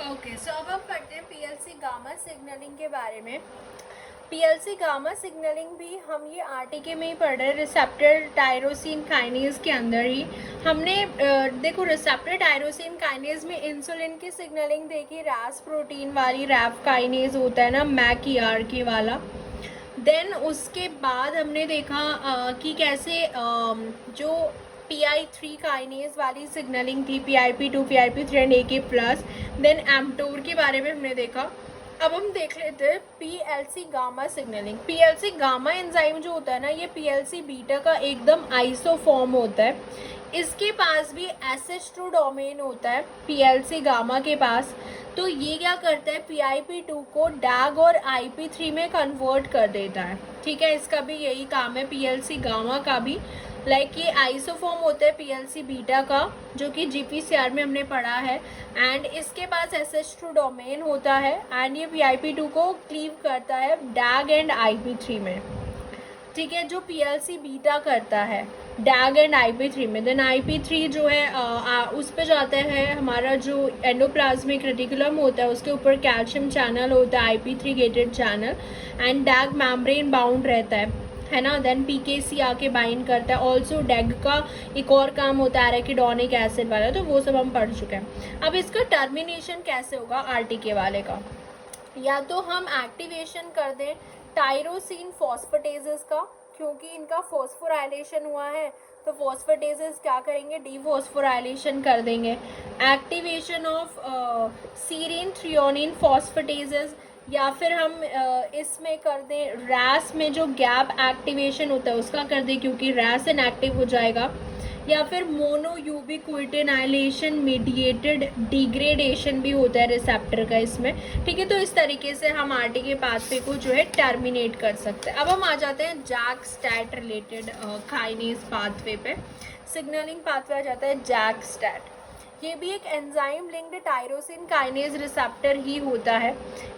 Okay, सो अब हम पढ़ते हैं पीएलसी गामा सिग्नलिंग के बारे में। पीएलसी गामा सिग्नलिंग भी हम ये आरटीके में ही पढ़ रहे हैं, रिसेप्टर टायरोसिन काइनेज के अंदर ही। हमने देखो रिसेप्टर टायरोसिन काइनेज में इंसुलिन की सिग्नलिंग देखी, रैस प्रोटीन वाली रैफ काइनेज होता है ना, मैक वाला। देन उसके बाद हमने देखा कि कैसे जो PI3 काइनेज वाली सिग्नलिंग थी, PIP2 PIP3 and AK+। Then एम्टोर के बारे में हमने देखा। अब हम देख लेते हैं PLC gamma signalling. PLC gamma enzyme जो होता है ना, ये PLC बीटा का एकदम आइसोफॉर्म होता है। इसके पास भी SH2 डोमेन होता है PLC गामा के पास। तो ये क्या करता है, PIP2 को डैग और IP3 में कन्वर्ट कर देता है। ठीक है, इसका भी यही काम है PLC गामा का भी। लाइक ये आइसोफॉर्म होता है PLC बीटा का, जो कि GPCR में हमने पढ़ा है। एंड इसके पास SH2 डोमेन होता है एंड ये PIP2 को क्लीव करता है डैग एंड IP3 में। ठीक है, जो PLC बीटा करता है डैग एंड IP3 में। देन IP3 जो है उस पे जाता है हमारा जो एंडोप्लाज्मिक रेटिकुलम होता है, उसके ऊपर कैल्शियम चैनल होता है, IP3 gated channel. And डैग membrane bound रहता है ना। देन PKC आके बाइंड करता है। ऑल्सो डैग का एक और काम होता है एराकिडोनिक एसिड वाला, तो वो सब हम पढ़ चुके हैं। अब इसका टर्मिनेशन कैसे होगा RTK वाले का, या तो हम एक्टिवेशन कर दें टायरोसिन फॉस्फेटेजेस का, क्योंकि इनका फॉस्फोराइलेशन हुआ है, तो फॉस्फेटेजेस क्या करेंगे, डीफॉस्फोराइलेशन कर देंगे। एक्टिवेशन ऑफ सीरीन थ्रियोनिन फॉस्फेटेजेस, या फिर हम इसमें कर दें रैस में जो गैप एक्टिवेशन होता है उसका कर दें, क्योंकि रैस इनएक्टिव हो जाएगा। या फिर मोनो यूबिक्विटिनाइलेशन मीडिएटेड डिग्रेडेशन भी होता है रिसेप्टर का इसमें। ठीक है, तो इस तरीके से हम आरटीके पाथवे को जो है टर्मिनेट कर सकते हैं। अब हम आ जाते हैं JAK STAT related kinase pathway पे। सिग्नलिंग पाथवे आ जाता है जैक स्टैट। ये भी एक enzyme linked tyrosine kinase receptor ही होता है।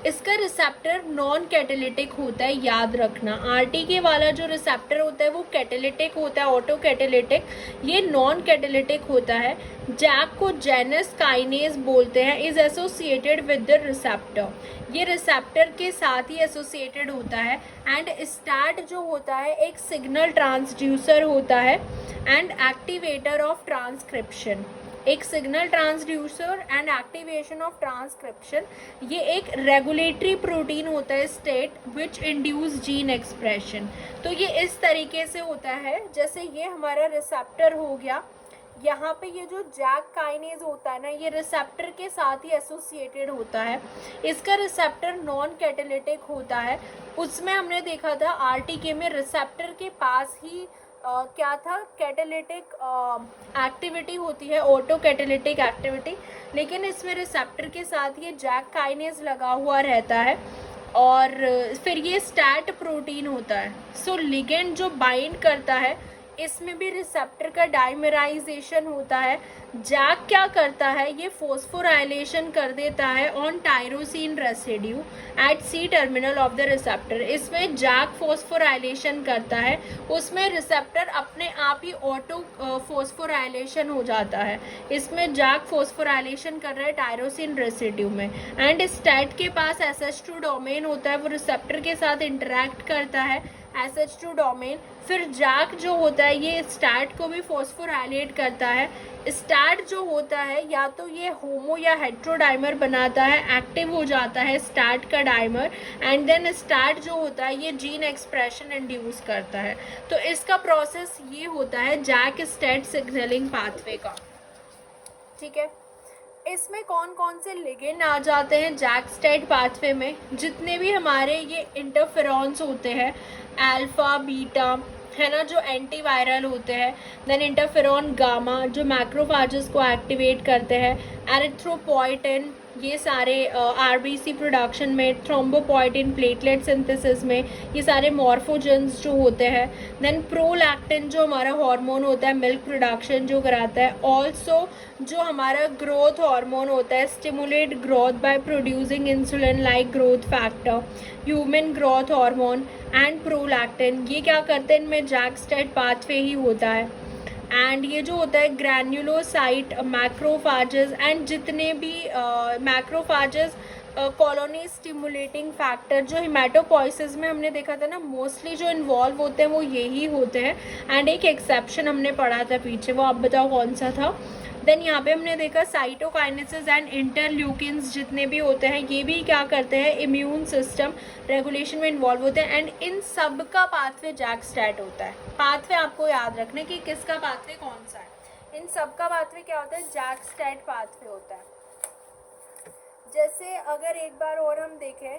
इसका रिसेप्टर नॉन कैटेलिटिक होता है, याद रखना। आरटीके वाला जो रिसेप्टर होता है वो कैटेलिटिक होता है, ऑटो कैटेलिटिक। ये नॉन कैटेलिटिक होता है। जैक को जेनस काइनेज बोलते हैं, is associated with the receptor. ये रिसेप्टर के साथ ही एसोसिएटेड होता है। एंड स्टार्ट जो होता है एक सिग्नल ट्रांसड्यूसर होता है एंड एक्टिवेटर ऑफ ट्रांसक्रिप्शन। एक signal transducer and activation of transcription. ये एक रेगुलेटरी प्रोटीन होता है state which induce gene expression. तो ये इस तरीके से होता है, जैसे ये हमारा रिसेप्टर हो गया, यहाँ पे ये जो जैक काइनेज होता है ना, ये रिसेप्टर के साथ ही एसोसिएटेड होता है। इसका रिसेप्टर नॉन कैटेलिटिक होता है। उसमें हमने देखा था आरटीके में रिसेप्टर के पास ही क्या था, कैटेलिटिक एक्टिविटी होती है, ऑटो कैटेलिटिक एक्टिविटी। लेकिन इसमें रिसेप्टर के साथ ये जैक काइनेज लगा हुआ रहता है और फिर ये स्टैट प्रोटीन होता है। सो लिगेंड जो बाइंड करता है, इसमें भी रिसेप्टर का डाइमराइजेशन होता है। जैक क्या करता है, ये फॉस्फोराइलेशन कर देता है on tyrosine residue at C terminal of the receptor. इसमें जैक फॉस्फोराइलेशन करता है, उसमें रिसेप्टर अपने आप ही ऑटो फॉस्फोराइलेशन हो जाता है। इसमें जैक फॉस्फोराइलेशन कर रहा है टायरोसिन रेसिड्यू में। एंड स्टैट के पास SH2 डोमेन होता है, वो रिसेप्टर के साथ इंटरैक्ट करता है SH2 डोमेन। फिर जैक जो होता है ये स्टैट को भी फॉस्फोराइलेट करता है। स्टैट जो होता है या तो ये होमो या हेट्रोडाइमर बनाता है, एक्टिव हो जाता है स्टैट का डाइमर। एंड देन स्टैट जो होता है ये जीन एक्सप्रेशन इंड्यूस करता है। तो इसका प्रोसेस ये होता है जैक स्टैट सिग्नलिंग पाथवे का। ठीक है, इसमें कौन कौन से लिगेंड आ जाते हैं जैक स्टैट पाथवे में, जितने भी हमारे ये इंटरफेरॉन्स होते हैं, अल्फा बीटा है ना, जो एंटीवायरल होते हैं। देन इंटरफेरॉन गामा जो मैक्रोफाजेस को एक्टिवेट करते हैं, एरिथ्रोपोइटिन ये सारे आरबीसी प्रोडक्शन में, थ्रोम्बोपोइटिन प्लेटलेट सिंथेसिस में, ये सारे मॉर्फोजेंस जो होते हैं। देन प्रोलैक्टिन जो हमारा हार्मोन होता है मिल्क प्रोडक्शन जो कराता है। ऑल्सो जो हमारा ग्रोथ हार्मोन होता है, stimulate growth by producing insulin like growth factor, human growth hormone and prolactin. ये क्या करते हैं, इनमें जैक स्टैट पाथवे ही होता है। एंड ये जो होता है ग्रैन्युलोसाइट मैक्रोफाजेस एंड जितने भी मैक्रोफाजेस कॉलोनी स्टिमुलेटिंग फैक्टर जो हिमेटोपोइसिस में हमने देखा था ना, मोस्टली जो इन्वॉल्व होते हैं वो यही होते हैं। एंड एक एक्सेप्शन हमने पढ़ा था पीछे, वो आप बताओ कौन सा था। देन यहाँ पे हमने देखा साइटोकाइनेसिस एंड इंटरल्यूकिन्स जितने भी होते हैं ये भी क्या करते हैं, इम्यून सिस्टम रेगुलेशन में इन्वॉल्व होते हैं। एंड इन सब का पाथवे जैक स्टैट होता है। पाथवे आपको याद रखना कि किसका पाथवे कौन सा है। इन सब का पाथवे क्या होता है, जैक स्टैट पाथवे होता है। जैसे अगर एक बार और हम देखें,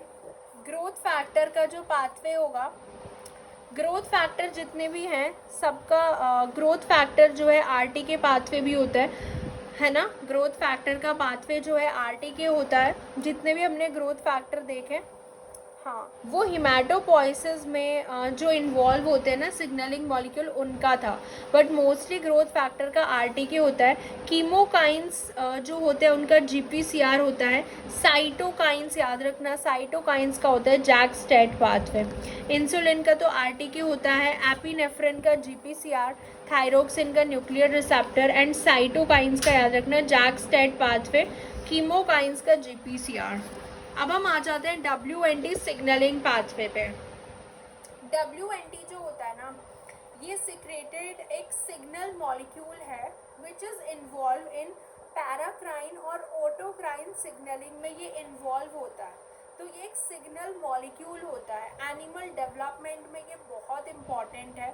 ग्रोथ फैक्टर का जो पाथवे होगा, ग्रोथ फैक्टर जितने भी हैं सबका ग्रोथ फैक्टर जो है आरटी के पाथवे भी होता है ना। ग्रोथ फैक्टर का पाथवे जो है आरटी के होता है। जितने भी हमने ग्रोथ फैक्टर देखे, हाँ, वो हिमेटोपोइसिस में जो इन्वॉल्व होते हैं ना सिग्नलिंग मॉलिक्यूल, उनका था। बट मोस्टली ग्रोथ फैक्टर का आरटीके होता है। कीमोकाइंस जो होते हैं उनका जीपीसीआर होता है। साइटोकाइंस याद रखना, साइटोकाइंस का होता है जैक स्टैट पाथवे। इंसुलिन का तो आरटीके होता है। एपिनेफ्रिन का जीपीसीआर, थायरोक्सिन का न्यूक्लियर रिसेप्टर एंड साइटोकाइंस का याद रखना जैक स्टैट पाथवे, कीमोकाइंस का जीपीसीआर। अब हम आ जाते हैं WNT सिग्नलिंग पाथवे पे। WNT जो होता है ना, ये सिक्रेटेड एक सिग्नल मॉलिक्यूल है which is involve in paracrine और ऑटोक्राइन सिग्नलिंग में ये इन्वॉल्व होता है। तो ये एक सिग्नल मॉलिक्यूल होता है। एनिमल डेवलपमेंट में ये बहुत इम्पॉर्टेंट है।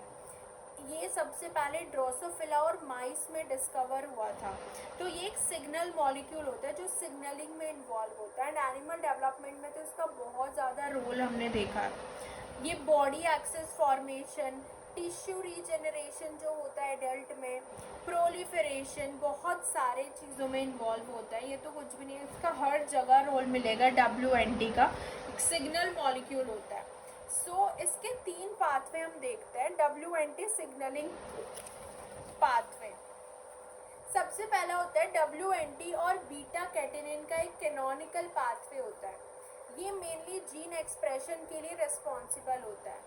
ये सबसे पहले ड्रोसोफिला और माइस में डिस्कवर हुआ था। तो ये एक सिग्नल मॉलिक्यूल होता है जो सिग्नलिंग में इन्वॉल्व होता है। एंड एनिमल डेवलपमेंट में तो इसका बहुत ज़्यादा रोल हमने देखा है। ये body axis formation, tissue regeneration जो होता है एडल्ट में, प्रोलिफरेशन, बहुत सारे चीज़ों में इन्वॉल्व होता है। ये तो कुछ भी नहीं है, इसका हर जगह रोल मिलेगा। WNT का सिग्नल मॉलिक्यूल होता है। इसके 3 पाथवे हम देखते हैं WNT सिग्नलिंग पाथवे। सबसे पहला होता है WNT और बीटा कैटेनिन का एक कैनोनिकल पाथवे होता है। ये मेनली जीन एक्सप्रेशन के लिए रिस्पॉन्सिबल होता है।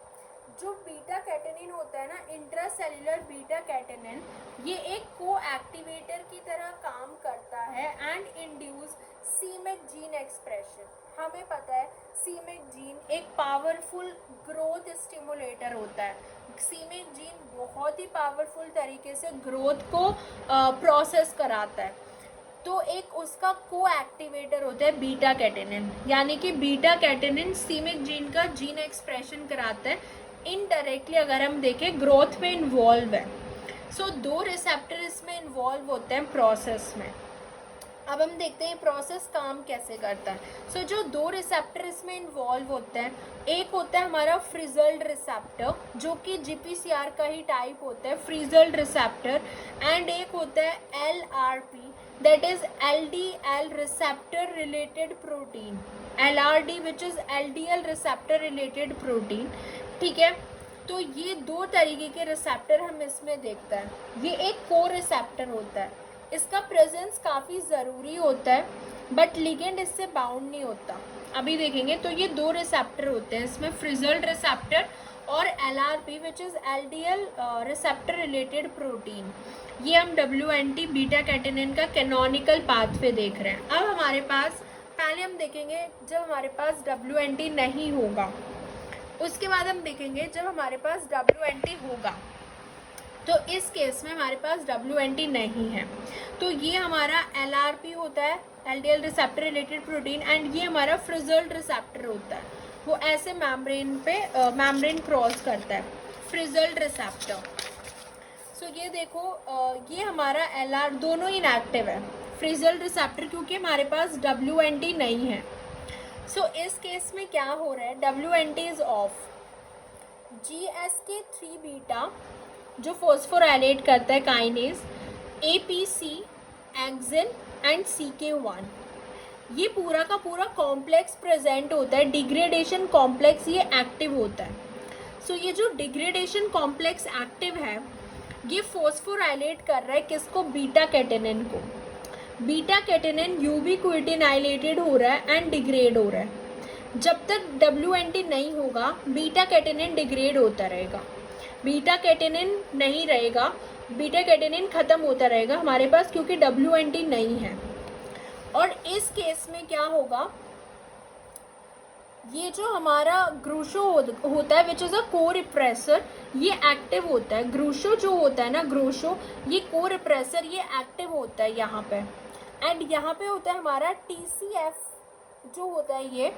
जो बीटा कैटेनिन होता है ना, इंट्रासेल्युलर बीटा कैटेनिन, ये एक को एक्टिवेटर की तरह काम करता है एंड इंड्यूस सीमेक जीन एक्सप्रेशन। हमें पता है सीमेक जीन एक पावरफुल ग्रोथ स्टिमुलेटर होता है। सीमेक जीन बहुत ही पावरफुल तरीके से ग्रोथ को प्रोसेस कराता है। तो एक उसका को एक्टिवेटर होता है बीटा कैटेनिन, यानी कि बीटा कैटेनिन सीमेक जीन का जीन एक्सप्रेशन कराता है। इनडायरेक्टली अगर हम देखें ग्रोथ में इन्वॉल्व है। 2 रिसेप्टर इसमें इन्वॉल्व होते हैं प्रोसेस में। अब हम देखते हैं प्रोसेस काम कैसे करता है। जो 2 रिसेप्टर इसमें इन्वॉल्व होते हैं, एक होता है हमारा फ्रिजल्ड रिसेप्टर जो कि जीपीसीआर का ही टाइप होता है, फ्रिजल्ड रिसेप्टर। एंड एक होता है LRP, that is LDL receptor related protein, LRD which is LDL receptor related protein. ठीक है, तो ये 2 तरीके के रिसेप्टर हम इसमें देखते हैं। ये एक को रिसेप्टर होता है, इसका प्रेजेंस काफ़ी ज़रूरी होता है, बट लिगेंड इससे बाउंड नहीं होता। अभी देखेंगे तो ये 2 रिसेप्टर होते हैं इसमें, फ्रिजल्ड रिसेप्टर और LRP which is LDL receptor related protein. ये हम WNT बीटा कैटेनिन का कैनोनिकल पाथवे देख रहे हैं। अब हमारे पास पहले हम देखेंगे जब हमारे पास WNT नहीं होगा, उसके बाद हम देखेंगे जब हमारे पास WNT होगा। तो इस केस में हमारे पास WNT नहीं है, तो ये हमारा LRP होता है, LDL receptor related protein, and ये हमारा फ्रिजल्ड रिसेप्टर होता है। वो ऐसे मेम्ब्रेन पे मेम्ब्रेन क्रॉस करता है, फ्रिजल्ड रिसेप्टर। ये देखो ये हमारा LR दोनों इनएक्टिव है, फ्रिजल्ड रिसेप्टर क्योंकि हमारे पास WNT नहीं है। इस केस में क्या हो रहा है, WNT is of. GSK3 beta जो फॉस्फोराइलेट करता है काइनेज, APC, एक्सिन एंड CK1, ये पूरा का पूरा कॉम्प्लेक्स प्रेजेंट होता है। डिग्रेडेशन कॉम्प्लेक्स ये एक्टिव होता है। ये जो डिग्रेडेशन कॉम्प्लेक्स एक्टिव है ये फॉस्फोराइलेट कर रहा है किसको, बीटा कैटेनिन को। बीटा कैटेनिन यूबिक्विटिनाइलेटेड हो रहा है एंड डिग्रेड हो रहा है। जब तक WNT नहीं होगा बीटा कैटेनिन डिग्रेड होता रहेगा। बीटा कैटेनिन नहीं रहेगा, बीटा कैटेनिन खत्म होता रहेगा हमारे पास, क्योंकि WNT नहीं है। और इस केस में क्या होगा, ये जो हमारा ग्रूशो होता है विच इज़ अ को रिप्रेसर, ये एक्टिव होता है। ग्रूशो जो होता है ना, ग्रूशो, ये को रिप्रेसर, ये एक्टिव होता है यहाँ पे। एंड यहाँ पे होता है हमारा TCF जो होता है, ये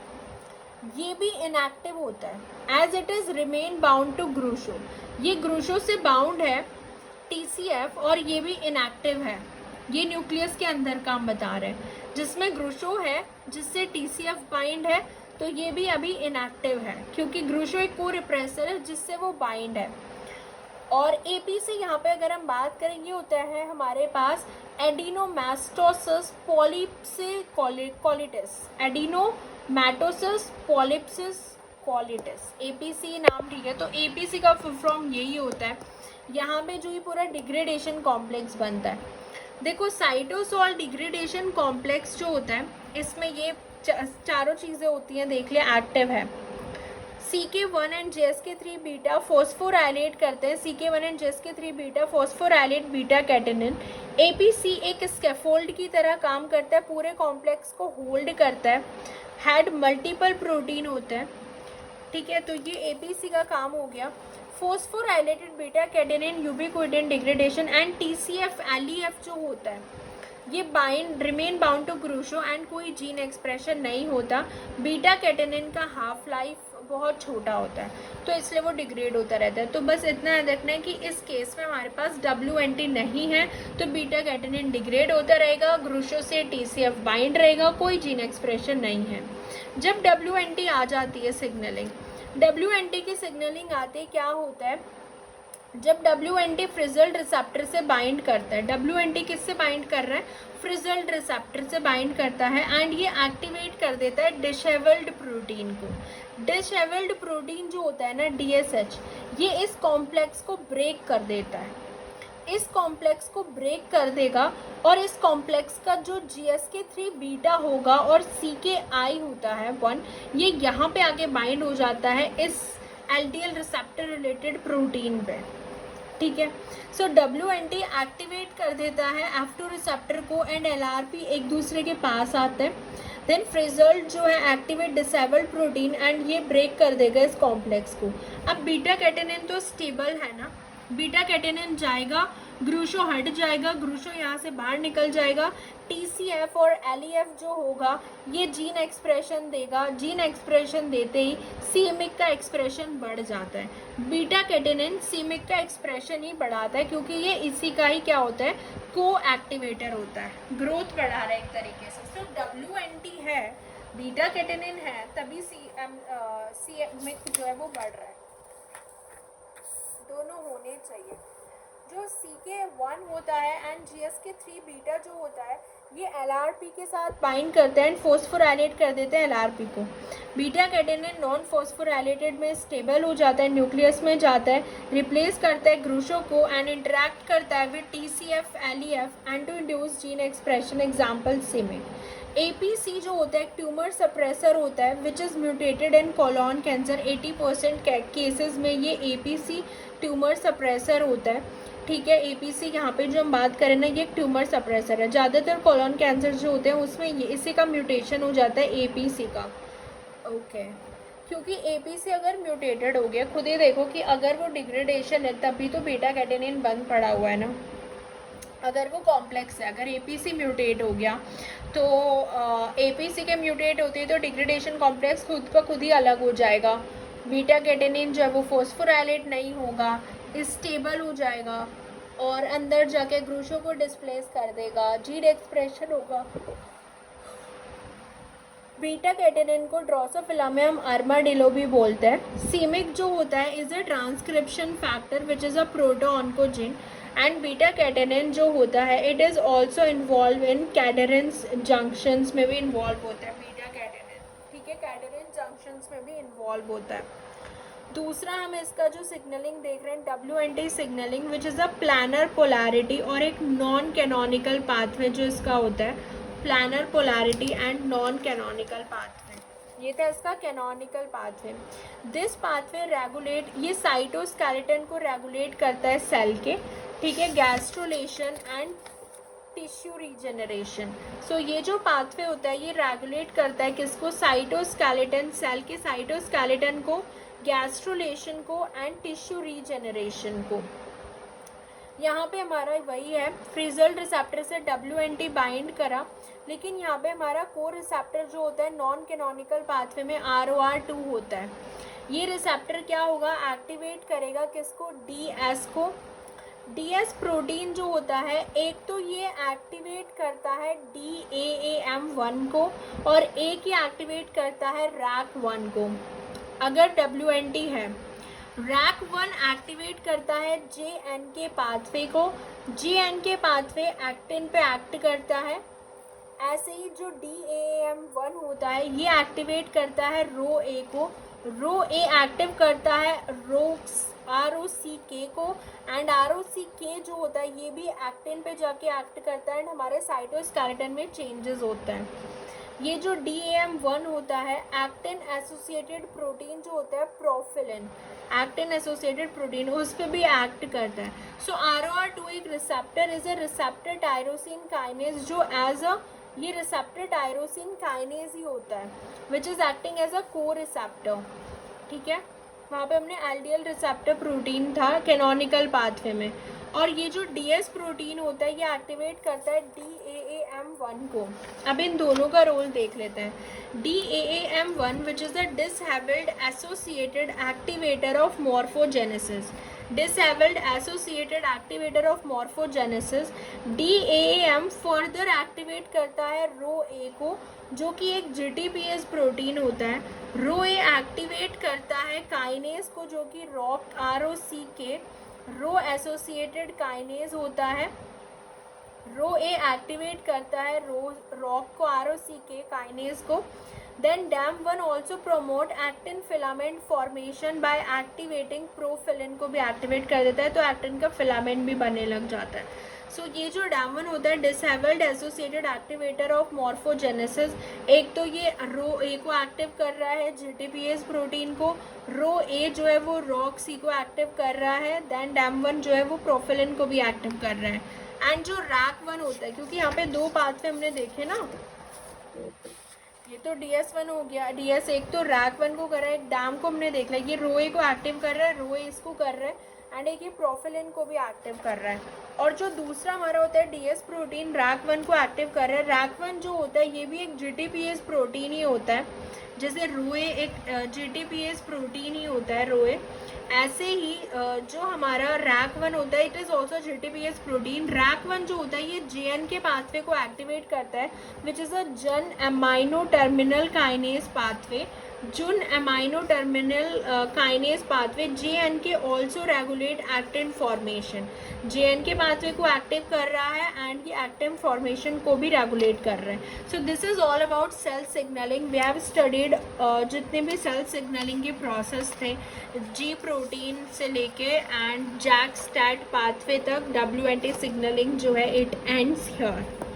भी इनएक्टिव होता है as it is remain bound to Groucho. ये ग्रूशो से बाउंड है TCF और ये भी इनएक्टिव है। ये न्यूक्लियस के अंदर का हम बता रहे हैं, जिसमें ग्रूशो है जिससे TCF बाइंड है, तो ये भी अभी इनएक्टिव है क्योंकि ग्रूशो एक को रिप्रेसर है जिससे वो बाइंड है। और APC यहाँ पे अगर हम बात करें, ये होता है हमारे पास एडिनोमास्टोसिस पॉलीप्सिस एडिनोमाटोसिस पॉलीप्सिस कॉलिटिस, APC नाम, ठीक है। तो APC का फुल फॉर्म यही होता है। यहाँ पे जो ये पूरा डिग्रेडेशन कॉम्प्लेक्स बनता है, देखो साइटोसोल डिग्रेडेशन कॉम्प्लेक्स जो होता है, इसमें ये चारों चीज़ें होती हैं, देख लिया, एक्टिव है। CK1 and JSK3 beta phosphorylate करते हैं, CK1 and JSK3 beta phosphorylate beta catenin. APC एक स्कैफोल्ड की तरह काम करता है, पूरे कॉम्प्लेक्स को होल्ड करता है, हैड मल्टीपल प्रोटीन होते हैं, ठीक है। तो ये APC का काम हो गया। Phosphorylated beta catenin ubiquitin degradation and TCF LEF जो होता है, ये remain bound to Groucho and कोई जीन एक्सप्रेशन नहीं होता। बीटा कैटेनिन का हाफ लाइफ बहुत छोटा होता है, तो इसलिए वो डिग्रेड होता रहता है। तो बस इतना याद रखना है कि इस केस में हमारे पास WNT नहीं है, तो बीटा कैटेनिन डिग्रेड होता रहेगा, ग्रूशो से TCF बाइंड रहेगा, कोई जीन एक्सप्रेशन नहीं है। जब WNT आ जाती है सिग्नलिंग, WNT की सिग्नलिंग आते क्या होता है, जब WNT फ्रिजल्ड रिसेप्टर से बाइंड करता है, WNT किससे बाइंड कर रहा है, फ्रिजल्ड रिसेप्टर से बाइंड करता है, एंड ये एक्टिवेट कर देता है डिशेवल्ड प्रोटीन को। डिशेवल्ड प्रोटीन जो होता है ना, DSH, ये इस कॉम्प्लेक्स को ब्रेक कर देता है, इस कॉम्प्लेक्स को ब्रेक कर देगा, और इस कॉम्प्लेक्स का जो GSK3 बीटा होगा और CKI होता है 1, ये यहाँ पे आके बाइंड हो जाता है इस LDL रिसेप्टर रिलेटेड प्रोटीन पे, ठीक है। सो WNT एक्टिवेट कर देता है F2 रिसेप्टर को, एंड LRP एक दूसरे के पास आते हैं। देन फ्रिजल्ट जो है एक्टिवेट डिसेबल्ड प्रोटीन, एंड ये ब्रेक कर देगा इस कॉम्प्लेक्स को। अब बीटा कैटेनिन तो स्टेबल है ना, बीटा कैटेनिन जाएगा, ग्रूशो हट जाएगा, ग्रूशो यहाँ से बाहर निकल जाएगा, TCF और LEF जो होगा ये जीन एक्सप्रेशन देगा, जीन एक्सप्रेशन देते ही सीमिक का एक्सप्रेशन बढ़ जाता है। बीटा कैटेनिन सीमिक का एक्सप्रेशन ही बढ़ाता है, क्योंकि ये इसी का ही क्या होता है, को एक्टिवेटर होता है, ग्रोथ बढ़ा रहा है एक तरीके से। तो WNT है, बीटा कैटेनिन है, तभी सीमिक जो है वो बढ़ रहा है, दोनों होने चाहिए। जो CK1 होता है एंड GSK3 बीटा जो होता है, ये LRP के साथ बाइंड करते हैं एंड फॉस्फोराइलेट कर देते हैं LRP को। बीटा कैटेनिन नॉन फॉस्फोराइलेटेड में स्टेबल हो जाता है, न्यूक्लियस में जाता है, रिप्लेस करता है ग्रूशो को, एंड इंटरैक्ट करता है with TCF LEF and to induce gene expression, example c Myc. APC जो होता है एक ट्यूमर सप्रेसर होता है which is mutated in colon cancer. 80% cases में ये APC ट्यूमर सप्रेसर होता है, ठीक है। APC यहाँ पे जो हम बात करें ना, ये एक ट्यूमर सप्रेसर है। ज़्यादातर कोलॉन कैंसर जो होते हैं उसमें ये इसी का म्यूटेशन हो जाता है, APC का, ओके। क्योंकि APC अगर म्यूटेटेड हो गया, खुद ही देखो कि अगर वो डिग्रेडेशन है तभी तो बीटा कैटेनिन बंद पड़ा हुआ है ना। अगर वो कॉम्प्लेक्स है, अगर APC म्यूटेट हो गया तो APC के म्यूटेट होती है तो डिग्रेडेशन कॉम्प्लेक्स खुद का खुद ही अलग हो जाएगा। बीटा कैटेनिन जो है वो फॉस्फोराइलेट नहीं होगा, स्टेबल हो जाएगा, और अंदर जाके ग्रूशो को डिस्प्लेस कर देगा, जीन एक्सप्रेशन होगा। बीटा कैटेनिन को ड्रोसोफिला में हम आर्माडिलो भी बोलते हैं। सीमिक जो होता है is a transcription factor which is a protooncogene, and beta catenin जो होता है it is also involve in cadherins junctions में भी इन्वॉल्व होता है बीटा कैटेनिन, ठीक है, कैडरेंस जंक्शंस में भी इन्वॉल्व होता है। दूसरा हम इसका जो सिग्नलिंग देख रहे हैं WNT signalling which is a planar polarity और एक नॉन कैनोनिकल पाथवे जो इसका होता है, planar polarity and non canonical pathway, ये था इसका canonical pathway. This pathway regulate, ये साइटोस्केलेटन को रेगुलेट करता है सेल के, ठीक है, gastrulation and tissue regeneration. So ये जो पाथवे होता है ये रेगुलेट करता है किसको, साइटोस्केलेटन, सेल के साइटोस्केलेटन को, गैस्ट्रोलेशन को एंड टिश्यू रीजेनरेशन को। यहाँ पे हमारा वही है, फ्रिजल रिसेप्टर से WNT बाइंड करा, लेकिन यहाँ पे हमारा कोर रिसेप्टर जो होता है नॉन कैनोनिकल पाथवे में ROR2 होता है। ये रिसेप्टर क्या होगा, एक्टिवेट करेगा किसको, DS को। DS प्रोटीन जो होता है, एक तो ये एक्टिवेट करता है DAAM1 को और एक ही एक्टिवेट करता है RAC1 को अगर WNT है। RAC1 एक्टिवेट करता है JNK पाथवे को, JNK पाथवे एक्टिन पे एक्ट करता है। ऐसे ही जो DAAM1 होता है ये एक्टिवेट करता है ROA को, ROA एक्टिव करता है ROCK को, एंड ROCK जो होता है ये भी एक्टिन पे जाके एक्ट करता है एंड हमारे साइटोस्केलेटन में चेंजेस होता है। ये जो DAAM1 होता है, एक्टिन एसोसिएटेड प्रोटीन जो होता है प्रोफिलिन, एक्टिन एसोसिएटेड प्रोटीन, उस पर भी एक्ट करता है। सो ROR2 एक receptor is a receptor tyrosine kinase, जो एज अ, ये रिसेप्टर टायरोसिन काइनेज ही होता है which is acting as a co receptor, ठीक है। वहाँ पे हमने LDL रिसेप्टर प्रोटीन था कैनोनिकल पाथवे में, और ये जो DS प्रोटीन होता है ये एक्टिवेट करता है DAAM1 को। अब इन दोनों का रोल देख लेते हैं। DAAM1 which is the dishevelled associated activator of morphogenesis, dishevelled associated activator of morphogenesis. DAAM further activate करता है ROA को, जो कि एक GTPase प्रोटीन होता है। ROA एक्टिवेट करता है काइनेज को, जो कि ROCK, रो एसोसिएटेड काइनेज होता है। ROA एक्टिवेट करता है रॉक को, ROCK काइनेज को। Then DAM1 also promote actin filament formation by activating profilin को भी एक्टिवेट कर देता है, तो एक्टिन का फिलामेंट भी बनने लग जाता है। सो ये जो DAM1 होता है disabled associated activator of morphogenesis, एक तो ये ROA को एक्टिव कर रहा है GTPase प्रोटीन को, ROA जो है वो ROCK को एक्टिव कर रहा है, देन DAM1 जो है वो प्रोफिलिन को भी एक्टिव कर रहा है। एंड जो RAC1 होता है, क्योंकि यहाँ पे दो पाथवे हमने देखे ना, ये तो DS1 हो गया, DS एक तो RAC1 को कर रहा है, एक DAM को हमने देख लिया, ये ROA को एक्टिव कर रहा है, ROA इसको कर रहा है, एंड एक ये प्रोफिलिन को भी एक्टिव कर रहा है। और जो दूसरा हमारा होता है DS प्रोटीन RAC1 को एक्टिव कर रहा है। RAC1 जो होता है ये भी एक GTPase प्रोटीन ही होता है, जैसे ROA एक GTPase प्रोटीन ही होता है ROA, ऐसे ही जो हमारा RAC1 होता है it is also GTPase protein. RAC1 जो होता है ये JNK पाथवे को एक्टिवेट करता है which is a Jun amino terminal kinase pathway. Jun amino terminal kinase pathway JNK also regulate actin formation, JNK pathway को एक्टिव कर रहा है एंड ये एक्टिन फॉर्मेशन को भी रेगुलेट कर रहा है। So this is all about cell signalling. We have studied जितने भी सेल सिग्नलिंग के प्रोसेस थे, G प्रोटीन से लेके एंड JAK-STAT पाथवे तक WNT सिग्नलिंग जो है इट एंड्स हियर।